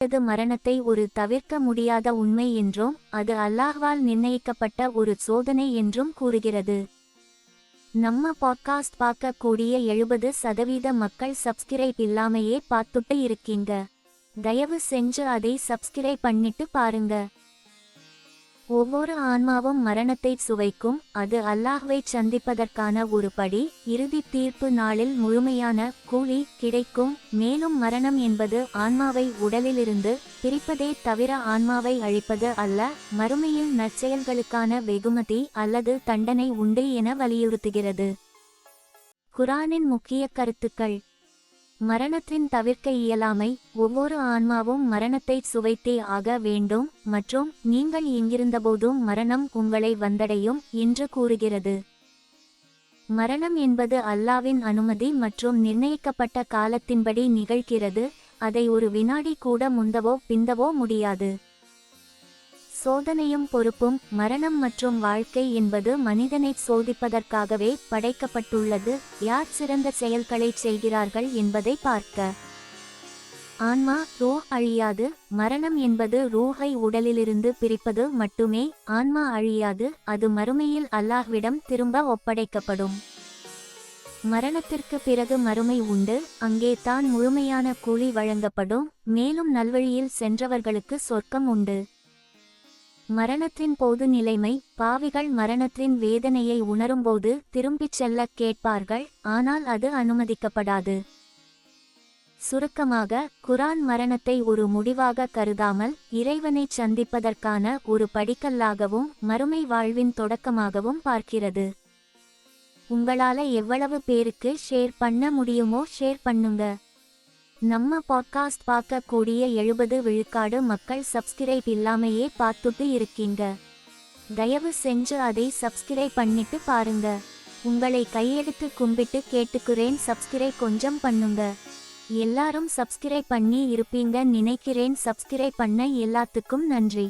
மரணத்தை ஒரு தவிர்க்க முடியாத உண்மை என்றும் அது அல்லாஹ்வால் நிர்ணயிக்கப்பட்ட ஒரு சோதனை என்றும் கூறுகிறது. நம்ம பாட்காஸ்ட் பார்க்கக்கூடிய 70% மக்கள் சப்ஸ்கிரைப் இல்லாமையே பார்த்துட்டு இருக்கீங்க. தயவு செஞ்சு அதை சப்ஸ்கிரைப் பண்ணிட்டு பாருங்க. ஒவ்வொரு ஆன்மாவும் மரணத்தை சுவைக்கும். அது அல்லாஹ்வை சந்திப்பதற்கான ஒரு படி. இறுதி தீர்ப்பு நாளில் முழுமையான கூலி கிடைக்கும். மேலும் மரணம் என்பது ஆன்மாவை உடலிலிருந்து பிரிப்பதே தவிர ஆன்மாவை அழிப்பது அல்ல. மறுமையில் நற்செயல்களுக்கான வெகுமதி அல்லது தண்டனை உண்டு என வலியுறுத்துகிறது. குர்ஆனின் முக்கிய கருத்துக்கள். மரணத்தின் தவிர்க்க இயலாமை. ஒவ்வொரு ஆன்மாவும் மரணத்தை சுவைத்தே ஆக வேண்டும் மற்றும் நீங்கள் எங்கிருந்தபோதும் மரணம் உங்களை வந்தடையும் என்று கூறுகிறது. மரணம் என்பது அல்லாஹ்வின் அனுமதி மற்றும் நிர்ணயிக்கப்பட்ட காலத்தின்படி நிகழ்கிறது. அதை ஒரு வினாடி கூட முந்தவோ பிந்தவோ முடியாது. சோதனையும் பொறுப்பும். மரணம் மற்றும் வாழ்க்கை என்பது மனிதனை சோதிப்பதற்காகவே படைக்கப்பட்டுள்ளது. யார் சிறந்த செயல்களை செய்கிறார்கள் என்பதை பார்க்க. ஆன்மா ரூஹ் அழியாது. மரணம் என்பது ரூஹை உடலிலிருந்து பிரிப்பது மட்டுமே. ஆன்மா அழியாது. அது மறுமையில் அல்லாஹ்விடம் திரும்ப ஒப்படைக்கப்படும். மரணத்திற்கு பிறகு மறுமை உண்டு. அங்கே தான் முழுமையான கூலி வழங்கப்படும். மேலும் நல்வழியில் சென்றவர்களுக்கு சொர்க்கம் உண்டு. மரணத்தின் போது நிலைமை. பாவிகள் மரணத்தின் வேதனையை உணரும்போது திரும்பிச் செல்ல கேட்பார்கள், ஆனால் அது அனுமதிக்கப்படாது. சுருக்கமாக, குர்ஆன் மரணத்தை ஒரு முடிவாக கருதாமல் இறைவனை சந்திப்பதற்கான ஒரு படிக்கல்லாகவும் மறுமை வாழ்வின் தொடக்கமாகவும் பார்க்கிறது. உங்களால எவ்வளவு பேருக்கு ஷேர் பண்ண முடியுமோ ஷேர் பண்ணுங்க. நம்ம பாட்காஸ்ட் பார்க்கக்கூடிய 70% மக்கள் சப்ஸ்கிரைப் இல்லாமையே பார்த்துட்டு இருக்கீங்க. தயவு செஞ்சு அதை சப்ஸ்கிரைப் பண்ணிட்டு பாருங்க. உங்களை கையெடுத்து கும்பிட்டு கேட்டுக்கிறேன், சப்ஸ்கிரைப் கொஞ்சம் பண்ணுங்க. எல்லாரும் சப்ஸ்கிரைப் பண்ணி இருப்பீங்க நினைக்கிறேன். சப்ஸ்கிரைப் பண்ண எல்லாத்துக்கும் நன்றி.